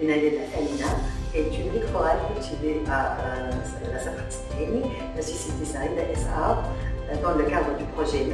Dunalella Salina est une brique florale cultivée à la Safartini, la société Saïda SA, dans le cadre du projet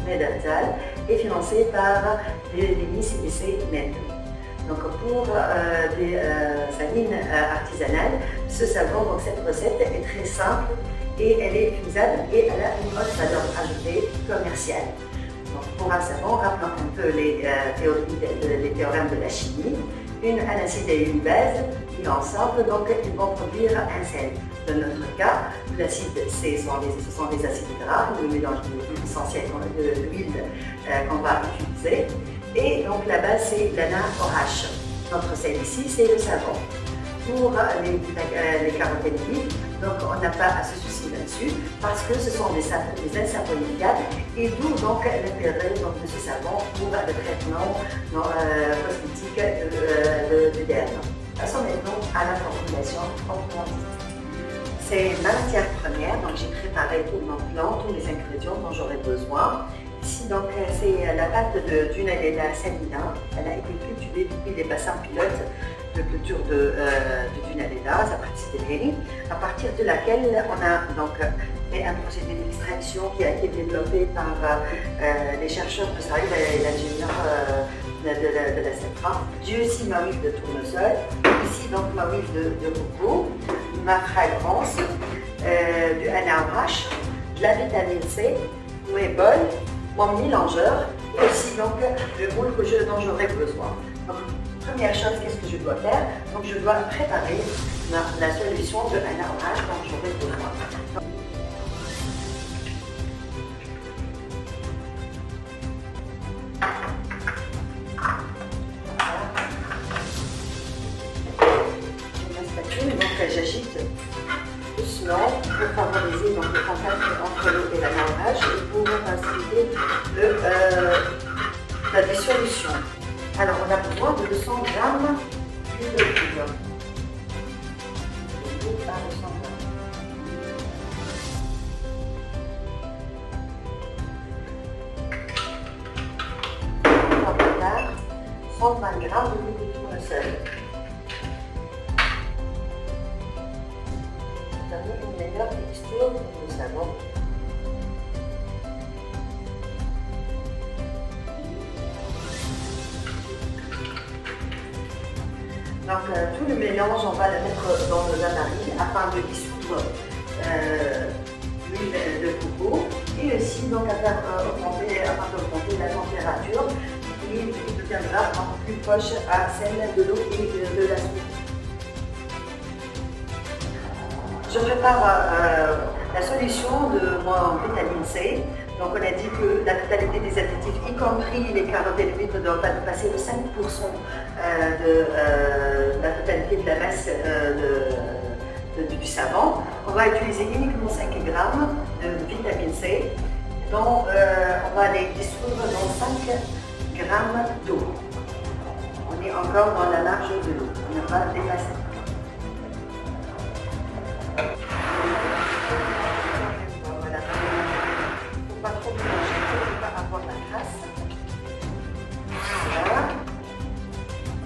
Medertal et financé par l'ICBC MED. Donc pour des salines artisanales, ce savon, donc cette recette est très simple et elle est faisable et elle a une haute valeur ajoutée commerciale. Donc pour un savon, rappelons un peu les théorèmes de la chimie. Un acide et une base mis ensemble, donc ils vont produire un sel. Dans notre cas, l'acide ce sont des acides gras, le mélange de l'huile essentielle de l'huile qu'on va utiliser. Et donc la base c'est l'ANA-OH. Notre sel ici c'est le savon. Pour les carotènes, donc on n'a pas à se soucier là-dessus parce que ce sont des insaponifiables et d'où donc l'intérêt de ce savon pour le traitement cosmétique de derme. Passons maintenant à la formulation proprement dite. C'est ma matière première, donc j'ai préparé tout mon plan, tous les ingrédients dont j'aurai besoin. Ici donc c'est la pâte de Dunalella Salina. Elle a été cultivée depuis les bassins pilotes de culture de Dunalella, à partir de laquelle on a donc fait un procédé d'extraction qui a été développé par les chercheurs de Saïd et l'ingénieur de la CEPRA. J'ai aussi ma huile de tournesol, ici donc ma huile de coco, ma fragrance, du ANA-OH, de la vitamine C, mes bols, mon mélangeur et aussi donc le moule dont j'aurai besoin. Donc, première chose, qu'est-ce que je dois faire? Donc je dois préparer la solution de ANA-OH dont j'aurai besoin. Donc j'agite doucement pour favoriser donc, le contact entre l'eau et l'ANA-OH et pour faciliter la dissolution. Alors on a besoin de 200 g d'huile de poudre. Plus tard, 120 g d'huile de tournesol. Une meilleure texture du savon. Donc tout le mélange, on va le mettre dans le bain-marie afin de dissoudre l'huile de coco et aussi donc afin d'augmenter la température qui deviendra encore plus proche à celle de l'eau et de la soupe. Je prépare la solution de mon vitamine C. Donc on a dit que la totalité des additifs, y compris les carotènes humides, ne doivent pas dépasser le 5% de la totalité de la masse du savon. On va utiliser uniquement 5 g de vitamine C, dont on va les dissoudre dans 5 g d'eau. On est encore dans la marge de l'eau, on n'a pas dépassé. Voilà. Il ne faut pas trop mélanger pour ne pas avoir la crasse. Voilà.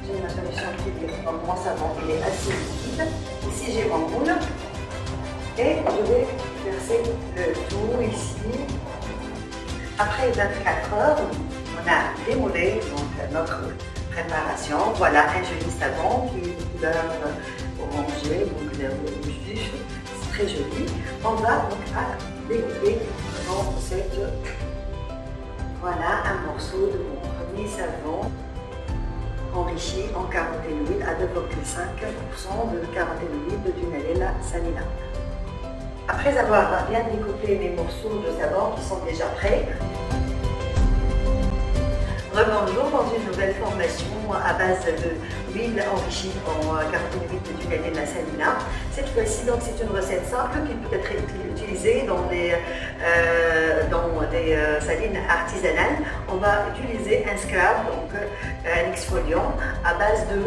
J'ai ma solution qui est dans mon savon, il est assez liquide. Ici j'ai mon moule et je vais verser le tout ici. Après 24 heures, on a démoulé donc, notre préparation. Voilà un joli savon qui est de couleur orangée, donc couleur rouge vif. C'est très joli. On va donc découper dans cette. Voilà un morceau de mon premier savon enrichi en caroténoïdes à 2,5% de caroténoïdes de Dunalella Salina. Après avoir bien découpé mes morceaux de savon qui sont déjà prêts, rebonjour dans une nouvelle formation à base d'huile enrichie en caroténoïdes de Dunalella Salina. Cette fois-ci, donc, c'est une recette simple qui peut être utilisée dans des salines artisanales. On va utiliser un scrub, donc un exfoliant à base de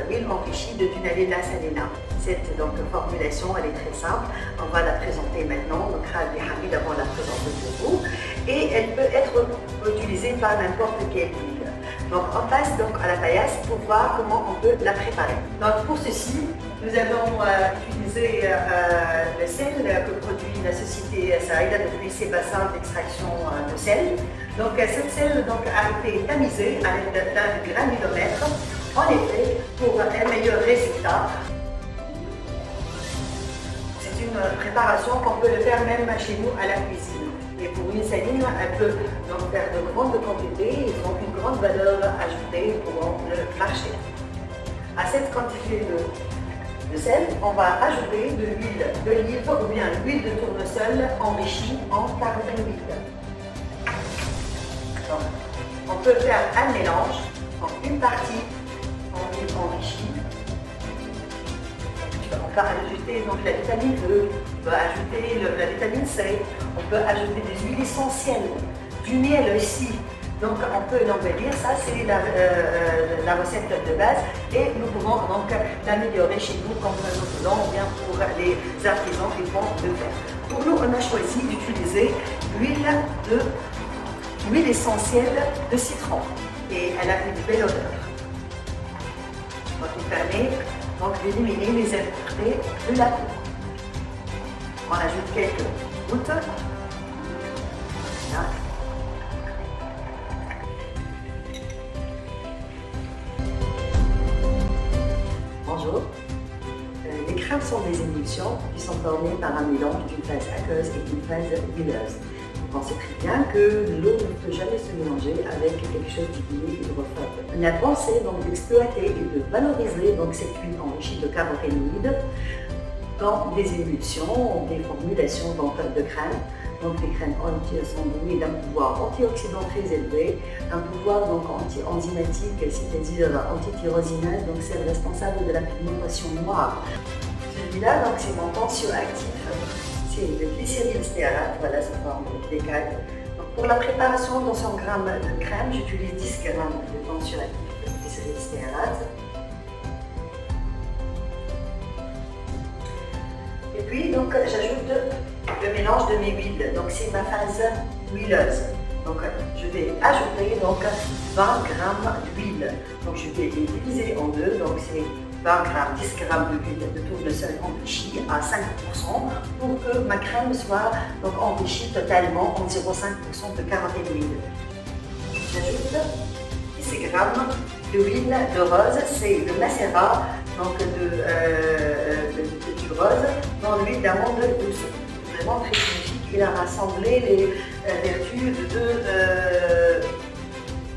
huile enrichie de Dunalella Salina. Cette donc, formulation, elle est très simple. On va la présenter maintenant. Donc, Rabi Hamid avant la présenter pour vous. Et elle peut être utilisée par n'importe quelle huile. Donc on passe donc à la paillasse pour voir comment on peut la préparer. Donc pour ceci, nous allons utiliser le sel que produit la société Saïda depuis ses bassins d'extraction de sel. Donc cette sel donc, a été tamisée à l'aide d'un granulomètre, en effet, pour un meilleur résultat. C'est une préparation qu'on peut le faire même chez nous à la cuisine. Et pour une saline, elle peut donc faire de grandes quantités, ils ont une grande valeur ajoutée pour le marché. À cette quantité de sel, on va ajouter de l'huile d'olive ou bien l'huile de tournesol enrichie en caroténoïdes. Donc, on peut faire un mélange, donc une partie en huile enrichie. On peut ajouter donc, la vitamine E, on peut ajouter la vitamine C, on peut ajouter des huiles essentielles, du miel aussi. Donc on peut l'embellir, ça c'est la recette de base et nous pouvons donc l'améliorer chez nous comme nous faisons ou bien pour les artisans qui vont le faire. Pour nous, on a choisi d'utiliser l'huile essentielle de citron et elle a une belle odeur. Donc il permet d'éliminer les impuretés de la peau. On ajoute quelques gouttes. Voilà. Bonjour. Les crèmes sont des émulsions qui sont formées par un mélange d'une phase aqueuse et d'une phase huileuse. Vous pensez très bien que l'eau ne peut jamais se mélanger avec quelque chose d'huilé hydrophobe. On a pensé donc d'exploiter et de valoriser donc cette huile enrichie de caroténoïdes dans des émulsions, des formulations donc, de crème. Donc les crèmes sont douées d'un pouvoir antioxydant très élevé, un pouvoir donc anti-enzymatique, c'est-à-dire anti-tyrosinase, donc c'est responsable de la pigmentation noire. Celui-là, donc c'est mon tensioactif. C'est le glycérylstéarate, voilà sous forme d'écaille. Pour la préparation dans 100 g de crème, j'utilise 10 g de tensioactif de glycérylstéarate. Et puis donc j'ajoute le mélange de mes huiles, donc c'est ma phase huileuse. Donc je vais ajouter donc 20 g d'huile. Donc je vais les diviser en deux, donc c'est 20 g, 10 g d'huile de tournesol enrichie à 5% pour que ma crème soit donc, enrichie totalement en 0,5% de caroténoïdes. J'ajoute 10 g d'huile de rose, c'est le macérat donc du rose dans l'huile d'amande douce. Vraiment très magnifique, il a rassemblé les vertus de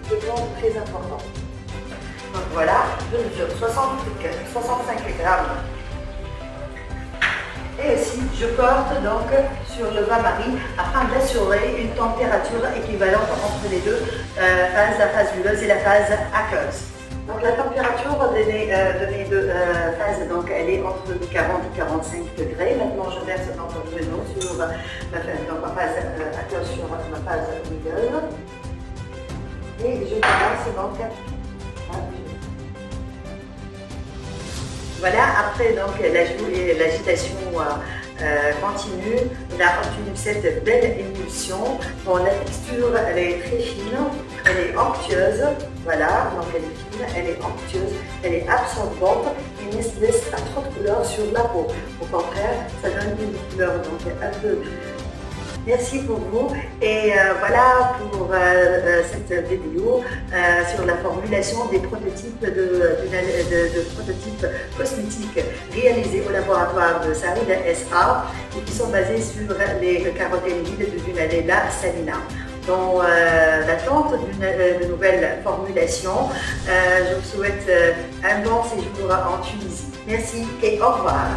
deux plantes très importantes. Donc voilà, je mesure 65 g. Et aussi, je porte donc sur le bain-marie afin d'assurer une température équivalente entre les deux phases, la phase huileuse et la phase aqueuse. Donc la température de mes deux phases, donc, elle est entre 40 et 45 degrés. Maintenant, je verse donc de l'eau sur ma phase aqueuse sur ma phase huileuse. Et je commence donc voilà, après donc l'ajout et l'agitation continue, on a obtenu cette belle émulsion. Bon, la texture, elle est très fine, elle est onctueuse, voilà, donc elle est fine, elle est onctueuse, elle est absorbante et ne laisse pas trop de couleur sur la peau. Au contraire, ça donne une couleur donc un peu. Merci pour vous et voilà pour cette vidéo sur la formulation des prototypes de prototypes cosmétiques réalisés au laboratoire de Saïda SA et qui sont basés sur les caroténoïdes de Dunadella salina. Dans l'attente d'une nouvelle formulation, je vous souhaite un bon séjour en Tunisie. Merci et au revoir.